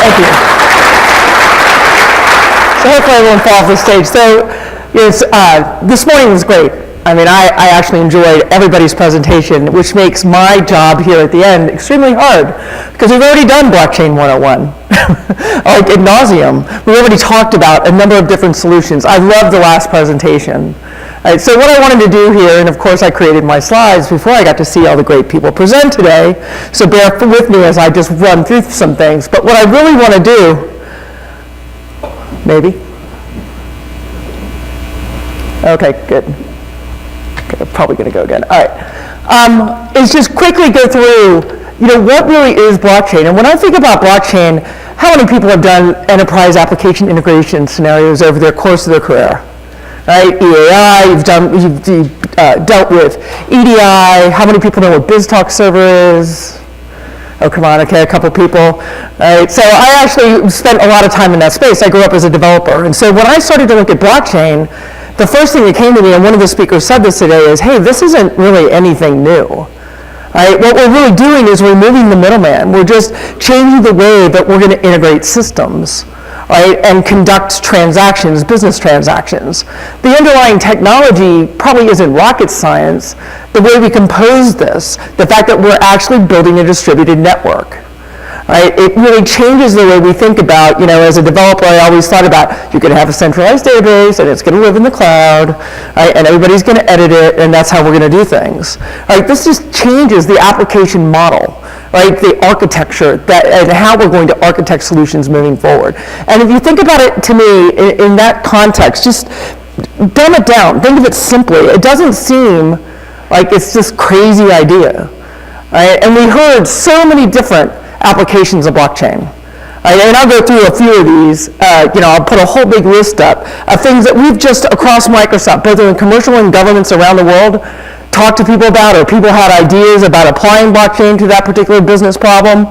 Thank you. So hopefully I won't fall off the stage. So yes, this morning was great. I mean, I actually enjoyed everybody's presentation, which makes my job here at the end extremely hard, because we've already done Blockchain 101, like ad nauseum. We've already talked about a number of different solutions. I loved the last presentation. Right, so what I wanted to do here, and of course I created my slides before I got to see all the great people present today, so bear with me as I just run through some things. But what I really want to do, maybe? Okay, good. Okay, probably going to go again. All right. Is just quickly go through, what really is blockchain? And when I think about blockchain, how many people have done enterprise application integration scenarios over the course of their career? Right, EAI, you've dealt with EDI. How many people know what BizTalk server is? Oh, come on, okay, a couple people. All right, so I actually spent a lot of time in that space. I grew up as a developer. And so when I started to look at blockchain, the first thing that came to me, and one of the speakers said this today, is, hey, this isn't really anything new. Right? What we're really doing is removing the middleman. We're just changing the way that we're going to integrate systems. Right, and conduct transactions, business transactions. The underlying technology probably isn't rocket science. The way we compose this, the fact that we're actually building a distributed network. Right, it really changes the way we think about, as a developer, I always thought about, you're going to have a centralized database, and it's going to live in the cloud, right, and everybody's going to edit it, and that's how we're going to do things. Right, this just changes the application model. Right, the architecture and how we're going to architect solutions moving forward. And if you think about it, to me, in that context, just dumb it down. Think of it simply. It doesn't seem like it's this crazy idea. Right? And we heard so many different applications of blockchain. Right? And I'll go through a few of these. I'll put a whole big list up of things that we've just across Microsoft, both in commercial and governments around the world, talked to people about, or people had ideas about applying blockchain to that particular business problem.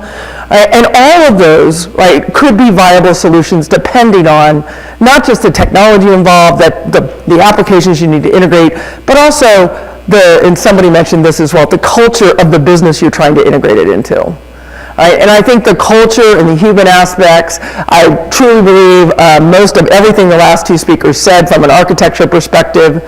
And all of those, right, could be viable solutions depending on not just the technology involved, the applications you need to integrate, but also and somebody mentioned this as well, the culture of the business you're trying to integrate it into. Right? And I think the culture and the human aspects, I truly believe most of everything the last two speakers said from an architecture perspective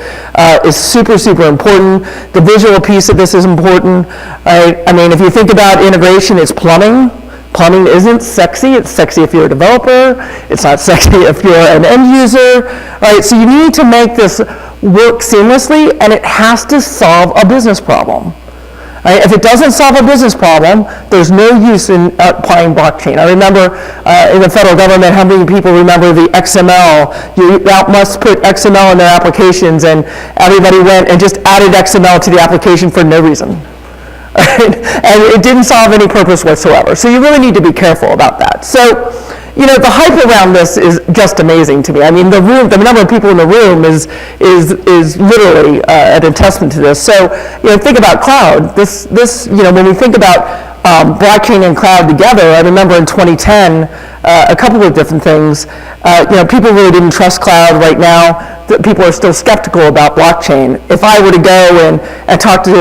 is super, super important. The visual piece of this is important. Right? I mean, if you think about integration, it's plumbing. Plumbing isn't sexy. It's sexy if you're a developer. It's not sexy if you're an end user. Right? So you need to make this work seamlessly, and it has to solve a business problem. Right? If it doesn't solve a business problem, there's no use in applying blockchain. I remember in the federal government, how many people remember the XML? You must put XML in their applications, and everybody went and just added XML to the application for no reason. Right? And it didn't solve any purpose whatsoever. So you really need to be careful about that. So, the hype around this is just amazing to me. I mean, the number of people in the room is literally an testament to this. So, think about cloud. This, when we think about blockchain and cloud together, I remember in 2010, a couple of different things. People really didn't trust cloud. Right now, people are still skeptical about blockchain. If I were to go and talk to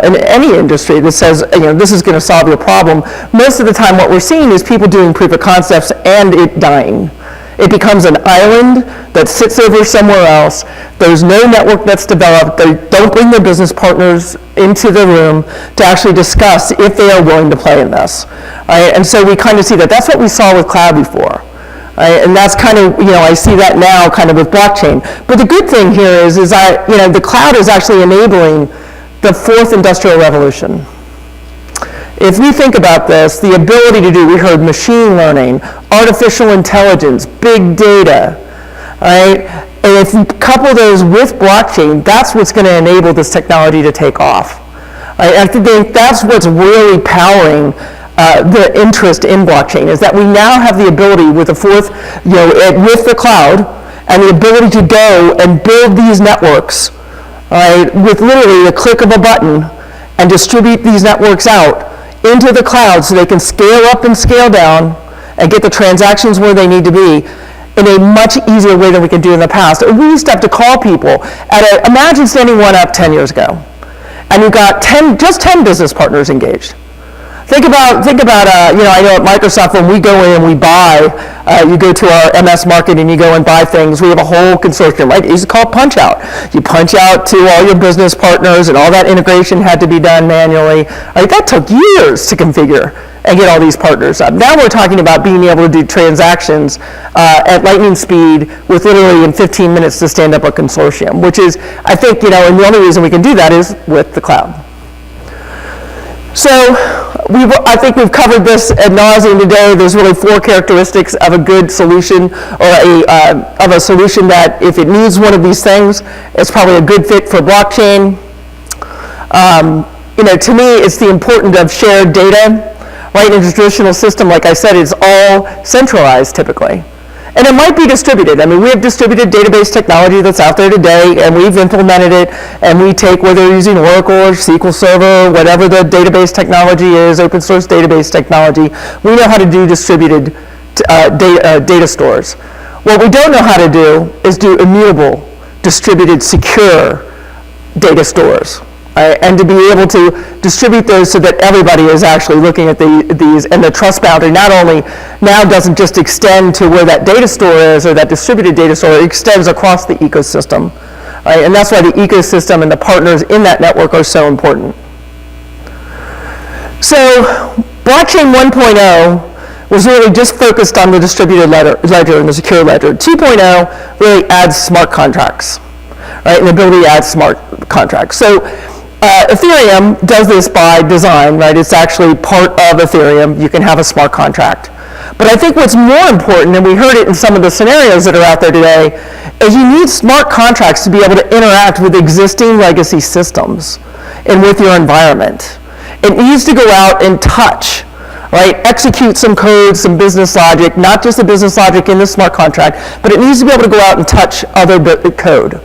in any industry that says, this is going to solve your problem, most of the time what we're seeing is people doing proof of concepts and it dying. It becomes an island that sits over somewhere else. There's no network that's developed. They don't bring their business partners into the room to actually discuss if they are willing to play in this. Right? And so we kind of see that. That's what we saw with cloud before. Right? And that's kind of, I see that now kind of with blockchain. But the good thing here is that, the cloud is actually enabling the fourth industrial revolution. If we think about this, the ability to do, we heard machine learning, artificial intelligence, big data, right? And if you couple those with blockchain, that's what's going to enable this technology to take off. Right? I think that's what's really powering the interest in blockchain, is that we now have the ability with the fourth, with the cloud, and the ability to go and build these networks, right, with literally the click of a button, and distribute these networks out into the cloud so they can scale up and scale down and get the transactions where they need to be in a much easier way than we could do in the past. And we used to have to call people imagine standing one up 10 years ago, and you got just 10 business partners engaged. Think about I know at Microsoft when we go in and we buy, you go to our MS Market and you go and buy things, we have a whole consortium, right? It's called punch out. You punch out to all your business partners and all that integration had to be done manually. Right? That took years to configure and get all these partners up. Now we're talking about being able to do transactions at lightning speed with literally in 15 minutes to stand up a consortium, which is, I think, and the only reason we can do that is with the cloud. So I think we've covered this ad nauseum today. There's really 4 characteristics of a good solution, or of a solution that if it needs one of these things, it's probably a good fit for blockchain. To me, it's the importance of shared data. Right, in a traditional system, like I said, it's all centralized typically. And it might be distributed. I mean, we have distributed database technology that's out there today, and we've implemented it, and we take, whether you're using Oracle or SQL Server, whatever the database technology is, open source database technology, we know how to do distributed data stores. What we don't know how to do is do immutable, distributed, secure data stores. And to be able to distribute those so that everybody is actually looking at these, and the trust boundary not only now doesn't just extend to where that data store is or that distributed data store, it extends across the ecosystem. Right? And that's why the ecosystem and the partners in that network are so important. So blockchain 1.0 was really just focused on the distributed ledger and the secure ledger. 2.0 really adds smart contracts, right? And the ability to add smart contracts. So Ethereum does this by design, right? It's actually part of Ethereum. You can have a smart contract. But I think what's more important, and we heard it in some of the scenarios that are out there today, is you need smart contracts to be able to interact with existing legacy systems and with your environment. It needs to go out and touch, right? Execute some code, some business logic, not just the business logic in the smart contract, but it needs to be able to go out and touch other code.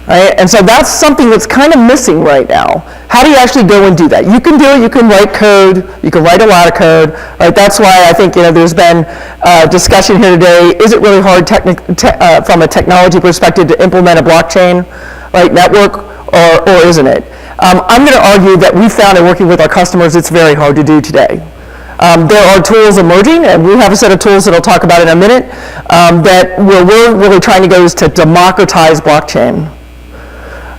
Right? And so that's something that's kind of missing right now. How do you actually go and do that? You can do it. You can write code. You can write a lot of code. Right? That's why I think there's been discussion here today. Is it really hard from a technology perspective to implement a blockchain network, or isn't it? I'm going to argue that we found in working with our customers it's very hard to do today. There are tools emerging, and we have a set of tools that I'll talk about in a minute, that where we're really trying to go is to democratize blockchain.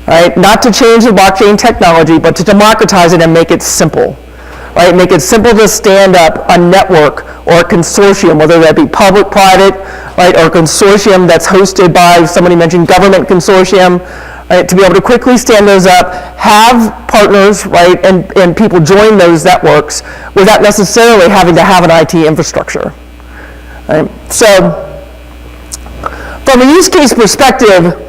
Right? Not to change the blockchain technology, but to democratize it and make it simple. Right? Make it simple to stand up a network or a consortium, whether that be public, private, right, or a consortium that's hosted by, somebody mentioned government consortium, right, to be able to quickly stand those up, have partners, right, and people join those networks without necessarily having to have an IT infrastructure. Right? So, from a use case perspective,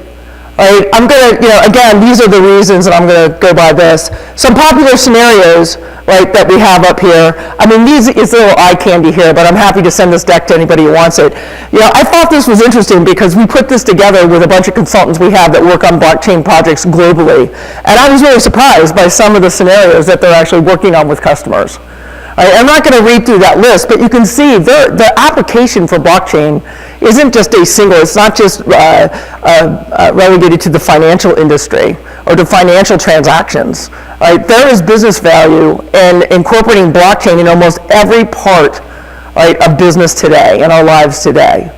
right, I'm going to, again, these are the reasons, and I'm going to go by this. Some popular scenarios, right, that we have up here. I mean, it's a little eye candy here, but I'm happy to send this deck to anybody who wants it. I thought this was interesting because we put this together with a bunch of consultants we have that work on blockchain projects globally. And I was really surprised by some of the scenarios that they're actually working on with customers. I'm not going to read through that list, but you can see the application for blockchain isn't just a single, it's not just relegated to the financial industry or to financial transactions. Right? There is business value in incorporating blockchain in almost every part, right, of business today, in our lives today.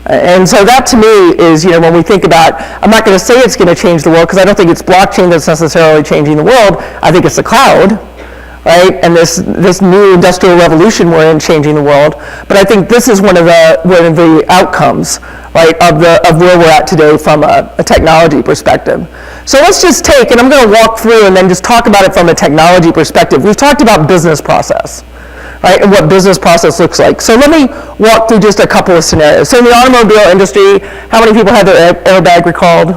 And so that to me is, when we think about, I'm not going to say it's going to change the world because I don't think it's blockchain that's necessarily changing the world. I think it's the cloud. Right, and this new industrial revolution we're in changing the world, but I think this is one of the outcomes, right, of where we're at today from a technology perspective. So let's just take, and I'm going to walk through and then just talk about it from a technology perspective. We've talked about business process, right, and what business process looks like. So let me walk through just a couple of scenarios. So in the automobile industry, how many people had their airbag recalled?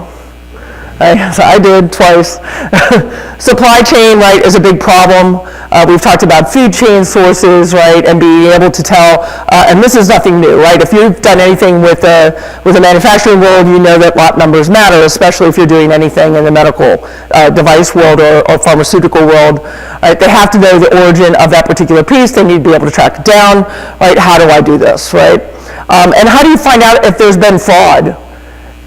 Right, so I did twice. Supply chain, right, is a big problem. We've talked about food chain sources, right, and being able to tell, and this is nothing new, right? If you've done anything with the manufacturing world, you know that lot numbers matter, especially if you're doing anything in the medical device world or pharmaceutical world. Right? They have to know the origin of that particular piece. They need to be able to track it down, right? How do I do this, right? And how do you find out if there's been fraud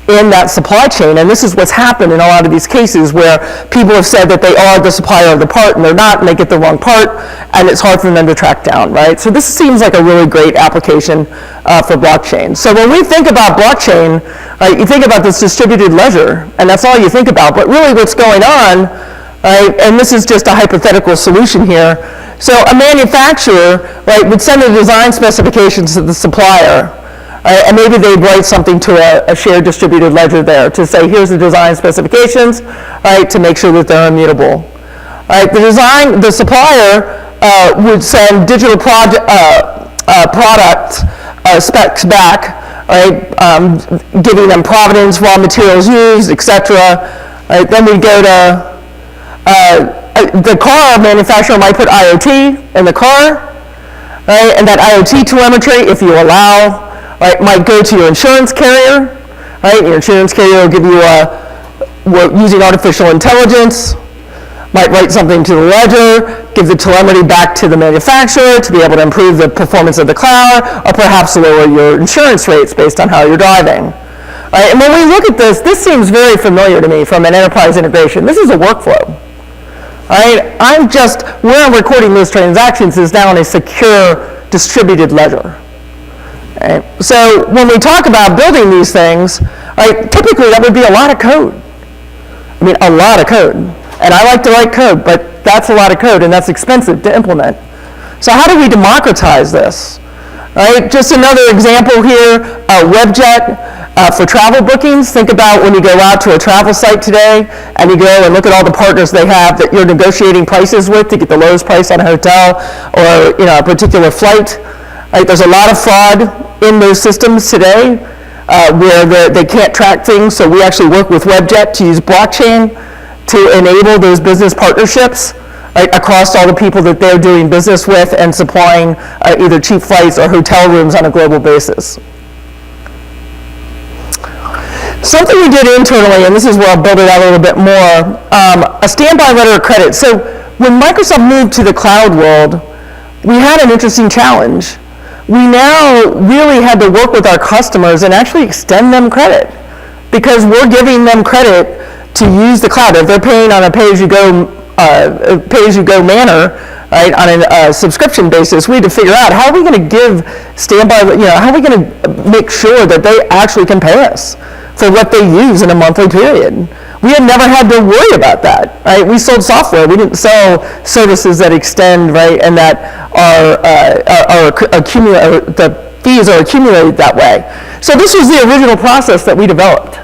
in that supply chain, and this is what's happened in a lot of these cases where people have said that they are the supplier of the part and they're not, and they get the wrong part, and it's hard for them to track down, right? So this seems like a really great application for blockchain. So when we think about blockchain, you think about this distributed ledger, and that's all you think about, but really what's going on, right, and this is just a hypothetical solution here, so a manufacturer, right, would send the design specifications to the supplier, and maybe they'd write something to a shared distributed ledger there to say, here's the design specifications, right, to make sure that they're immutable. Right, the supplier would send digital product specs back, right, giving them provenance, raw materials used, etc. Right, then we go to the car manufacturer might put IoT in the car, right, and that IoT telemetry, if you allow, right, might go to your insurance carrier, right? Your insurance carrier will give you using artificial intelligence, might write something to the ledger, give the telemetry back to the manufacturer to be able to improve the performance of the car, or perhaps lower your insurance rates based on how you're driving. Right? And when we look at this seems very familiar to me from an enterprise integration. This is a workflow. Right? Where I'm recording those transactions is now in a secure distributed ledger. Right? So when we talk about building these things, right, typically that would be a lot of code. I mean, a lot of code. And I like to write code, but that's a lot of code, and that's expensive to implement. So how do we democratize this? Right? Just another example here, WebJet for travel bookings. Think about when you go out to a travel site today, and you go and look at all the partners they have that you're negotiating prices with to get the lowest price on a hotel or a particular flight. Right? There's a lot of fraud in those systems today where they can't track things, so we actually work with WebJet to use blockchain to enable those business partnerships, right, across all the people that they're doing business with and supplying either cheap flights or hotel rooms on a global basis. Something we did internally, and this is where I'll build it out a little bit more, a standby letter of credit. So when Microsoft moved to the cloud world, we had an interesting challenge. We now really had to work with our customers and actually extend them credit, because we're giving them credit to use the cloud. If they're paying on a pay-as-you-go manner, right, on a subscription basis, we had to figure out how are we going to give standby, how are we going to make sure that they actually can pay us for what they use in a monthly period. We had never had to worry about that, right? We sold software. We didn't sell services that extend, right, and that the fees are accumulated that way. So this was the original process that we developed.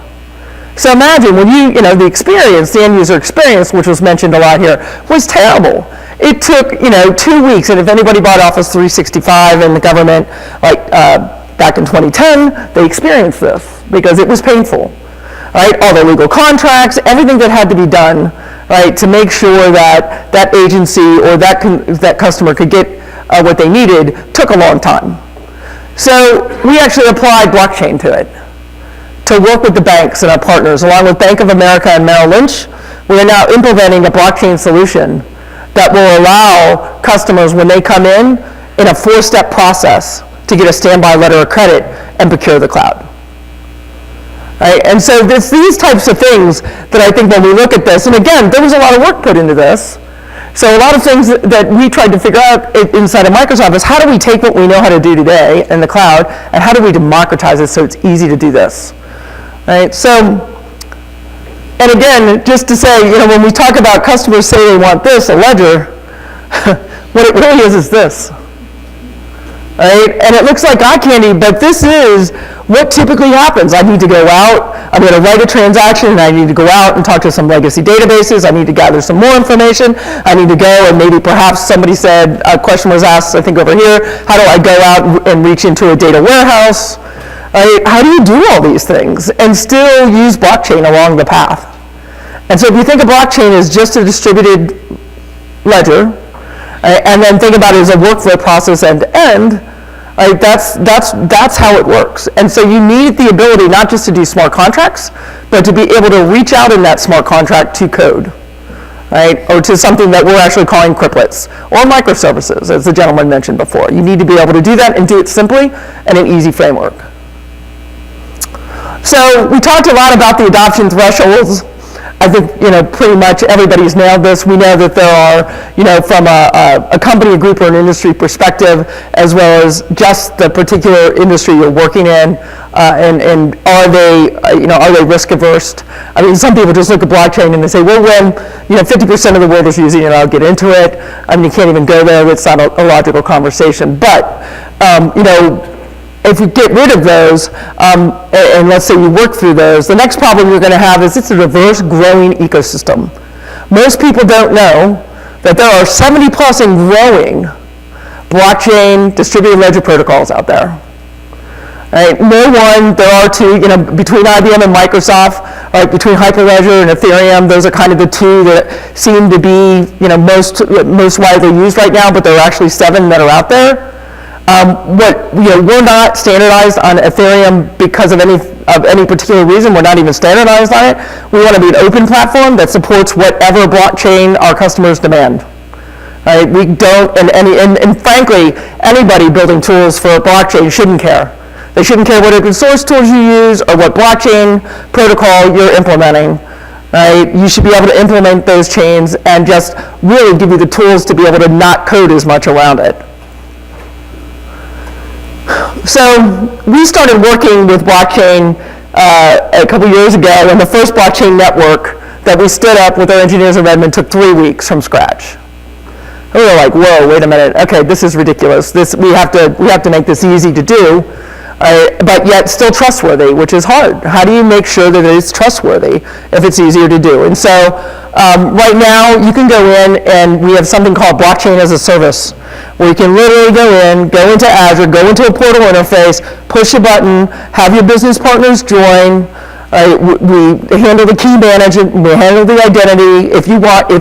So imagine when the experience, the end user experience, which was mentioned a lot here, was terrible. It took, 2 weeks, and if anybody bought Office 365 in the government, back in 2010, they experienced this because it was painful, right? All the legal contracts, everything that had to be done, right, to make sure that that agency or that customer could get what they needed took a long time. So we actually applied blockchain to it, to work with the banks and our partners, along with Bank of America and Merrill Lynch. We are now implementing a blockchain solution that will allow customers, when they come in a 4-step process to get a standby letter of credit and procure the cloud. Right? And so it's these types of things that I think when we look at this, and again, there was a lot of work put into this. So a lot of things that we tried to figure out inside of Microsoft is how do we take what we know how to do today in the cloud, and how do we democratize it so it's easy to do this? Right? So, and again, just to say, when we talk about customers say they want this, a ledger, what it really is this. Right? And it looks like eye candy, but this is what typically happens. I need to go out, I'm going to write a transaction, and I need to go out and talk to some legacy databases. I need to gather some more information. I need to go, and maybe perhaps somebody said, a question was asked, I think over here, how do I go out and reach into a data warehouse? Right? How do you do all these things and still use blockchain along the path? And so if you think of blockchain as just a distributed ledger, right, and then think about it as a workflow process end to end, right, that's how it works. And so you need the ability not just to do smart contracts, but to be able to reach out in that smart contract to code, right, or to something that we're actually calling cryptlets or microservices, as the gentleman mentioned before. You need to be able to do that and do it simply and an easy framework. So we talked a lot about the adoption thresholds. I think, pretty much everybody's nailed this. We know that there are, from a company, a group, or an industry perspective, as well as just the particular industry you're working in, and are they risk averse? I mean, some people just look at blockchain and they say, well, when 50% of the world is using it, I'll get into it. I mean, you can't even go there. It's not a logical conversation. But if you get rid of those, and let's say you work through those, the next problem you're going to have is it's a diverse, growing ecosystem. Most people don't know that there are 70 plus and growing blockchain distributed ledger protocols out there. Right? There are two, between IBM and Microsoft, right, between Hyperledger and Ethereum, those are kind of the two that seem to be, most widely used right now, but there are actually 7 that are out there. We're not standardized on Ethereum because of any particular reason. We're not even standardized on it. We want to be an open platform that supports whatever blockchain our customers demand. Right? We don't, and frankly, anybody building tools for a blockchain shouldn't care. They shouldn't care what open source tools you use or what blockchain protocol you're implementing. Right? You should be able to implement those chains and just really give you the tools to be able to not code as much around it. So we started working with blockchain a couple years ago, and the first blockchain network that we stood up with our engineers in Redmond took 3 weeks from scratch. And we were like, whoa, wait a minute, okay, this is ridiculous. We have to make this easy to do, but yet still trustworthy, which is hard. How do you make sure that it's trustworthy if it's easier to do? And so right now you can go in and we have something called blockchain as a service, where you can literally go into Azure, go into a portal interface, push a button, have your business partners join. We handle the key management, we handle the identity. If you want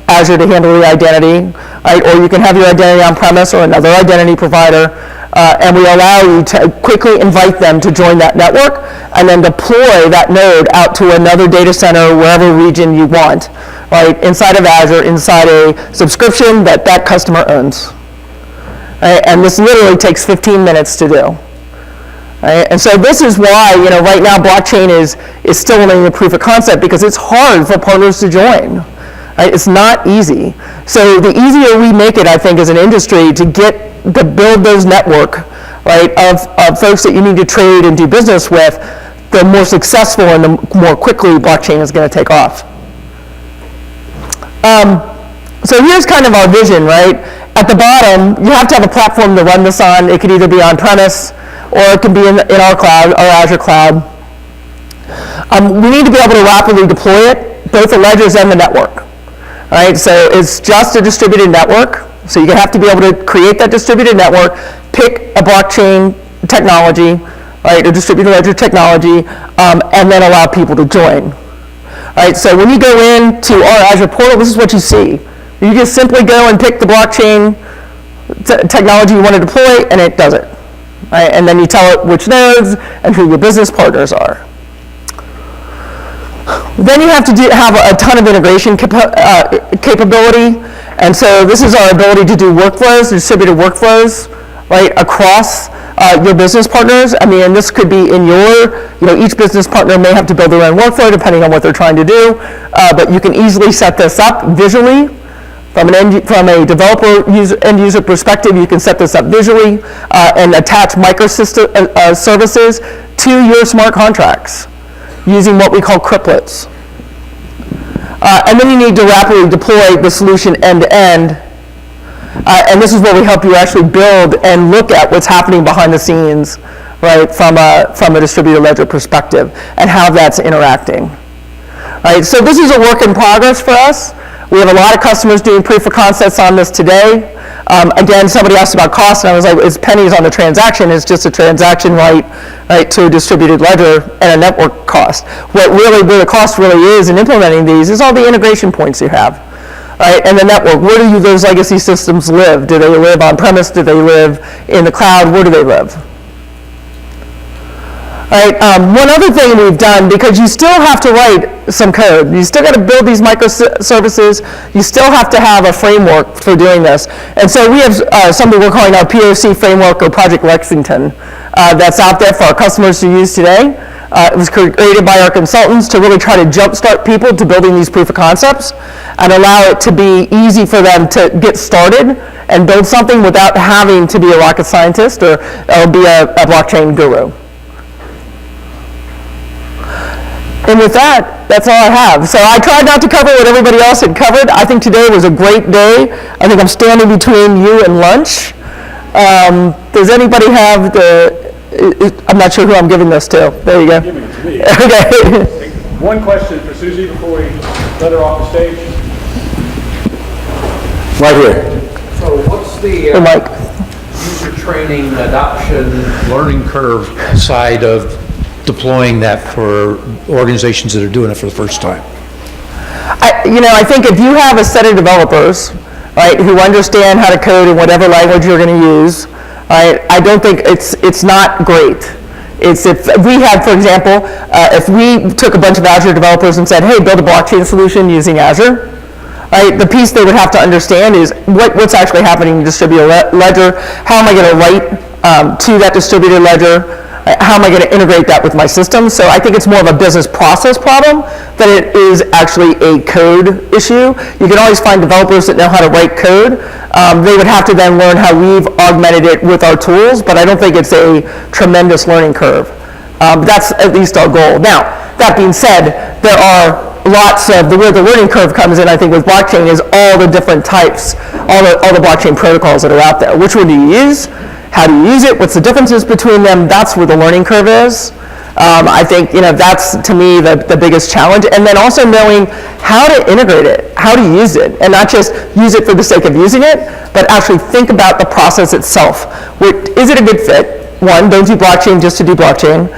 Azure to handle the identity, or you can have your identity on premise or another identity provider, and we allow you to quickly invite them to join that network and then deploy that node out to another data center, wherever region you want. Right, inside of Azure, inside a subscription that customer owns. Right, and this literally takes 15 minutes to do. Right, and so this is why, right now blockchain is still in the proof of concept, because it's hard for partners to join. Right, it's not easy. So the easier we make it, I think, as an industry to build those network, right, of folks that you need to trade and do business with, the more successful and the more quickly blockchain is going to take off. So here's kind of our vision, right? At the bottom, you have to have a platform to run this on. It could either be on-premise, or it can be in our cloud, our Azure cloud. We need to be able to rapidly deploy it, both the ledgers and the network. Right? So it's just a distributed network. So you have to be able to create that distributed network, pick a blockchain technology, right, a distributed ledger technology, and then allow people to join. Right, so when you go into our Azure portal, this is what you see. You just simply go and pick the blockchain technology you want to deploy, and it does it. Right, and then you tell it which nodes and who your business partners are. Then you have to have a ton of integration capability, and so this is our ability to do workflows, distributed workflows, right, across your business partners. I mean, and this could be in each business partner may have to build their own workflow depending on what they're trying to do, but you can easily set this up visually. From a developer end user perspective, you can set this up visually and attach microservices services to your smart contracts using what we call cryptlets. And then you need to rapidly deploy the solution end to end. And this is where we help you actually build and look at what's happening behind the scenes, right, from a distributed ledger perspective and how that's interacting. Right, so this is a work in progress for us. We have a lot of customers doing proof of concepts on this today. Again, somebody asked about cost, and I was like, it's pennies on the transaction. It's just a transaction right to a distributed ledger and a network cost. Where the cost really is in implementing these is all the integration points you have. Right, and the network, where do those legacy systems live? Do they live on-premise? Do they live in the cloud? Where do they live? Right, one other thing we've done, because you still have to write some code, you still got to build these microservices, you still have to have a framework for doing this. And so we have something we're calling our POC framework, or Project Lexington, that's out there for our customers to use today. It was created by our consultants to really try to jumpstart people to building these proof of concepts and allow it to be easy for them to get started and build something without having to be a rocket scientist or be a blockchain guru. And with that, that's all I have. So I tried not to cover what everybody else had covered. I think today was a great day. I think I'm standing between you and lunch. Does anybody have I'm not sure who I'm giving this to. There you go. Give it to me. Okay. One question for Susie before we let her off the stage. Right here. So what's the Mike. user training, adoption, learning curve side of deploying that for organizations that are doing it for the first time? I think if you have a set of developers, right, who understand how to code in whatever language you're going to use, right, I don't think it's not great. It's if we had, for example, if we took a bunch of Azure developers and said, hey, build a blockchain solution using Azure, right, the piece they would have to understand is what's actually happening in distributed ledger, how am I going to write to that distributed ledger, how am I going to integrate that with my system? So I think it's more of a business process problem than it is actually a code issue. You can always find developers that know how to write code. They would have to then learn how we've augmented it with our tools, but I don't think it's a tremendous learning curve. That's at least our goal. Now, that being said, there are lots of, where the learning curve comes in, I think, with blockchain is all the different types, all the blockchain protocols that are out there. Which one do you use? How do you use it? What's the differences between them? That's where the learning curve is. I think that's to me the biggest challenge, and then also knowing how to integrate it, how to use it, and not just use it for the sake of using it, but actually think about the process itself. Is it a good fit? One, don't do blockchain just to do blockchain,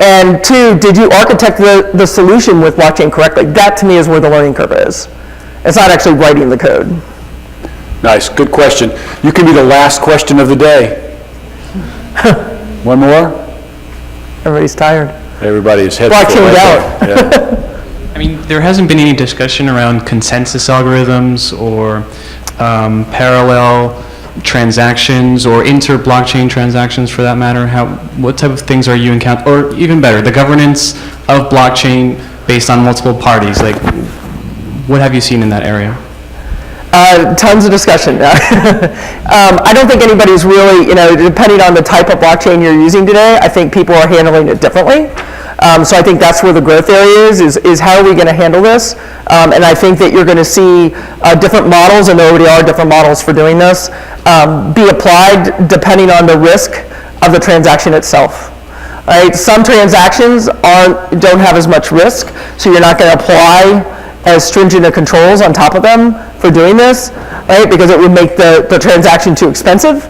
and two, did you architect the solution with blockchain correctly? That to me is where the learning curve is. It's not actually writing the code. Nice, good question. You can be the last question of the day. One more? Everybody's tired. Everybody is head Blockchained out. Yeah. I mean, there hasn't been any discussion around consensus algorithms or parallel transactions or inter-blockchain transactions for that matter. What type of things are you encountering? Or even better, the governance of blockchain based on multiple parties. Like, what have you seen in that area? Tons of discussion. I don't think anybody's really, depending on the type of blockchain you're using today, I think people are handling it differently. So I think that's where the growth area is how are we going to handle this? And I think that you're going to see different models, and there already are different models for doing this, be applied depending on the risk of the transaction itself. Right? Some transactions don't have as much risk, so you're not going to apply as stringent of controls on top of them for doing this, right? Because it would make the transaction too expensive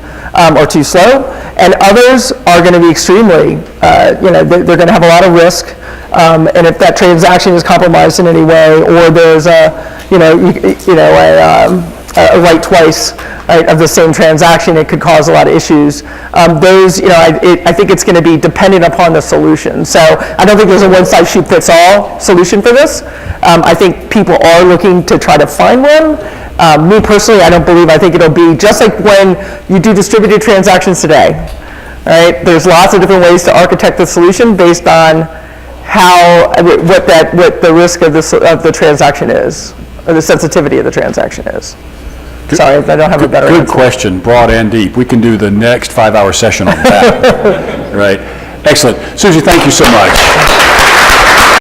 or too slow. And others are going to be extremely, they're going to have a lot of risk. And if that transaction is compromised in any way, or there's a write twice, right, of the same transaction, it could cause a lot of issues. I think it's going to be dependent upon the solution. So I don't think there's a one-size-fits-all solution for this. I think people are looking to try to find one. Me personally, I think it'll be just like when you do distributed transactions today, right? There's lots of different ways to architect the solution based on what the risk of the transaction is, or the sensitivity of the transaction is. Sorry, if I don't have a better answer. Good question, broad and deep. We can do the next 5-hour session on that. Right. Excellent. Susie, thank you so much.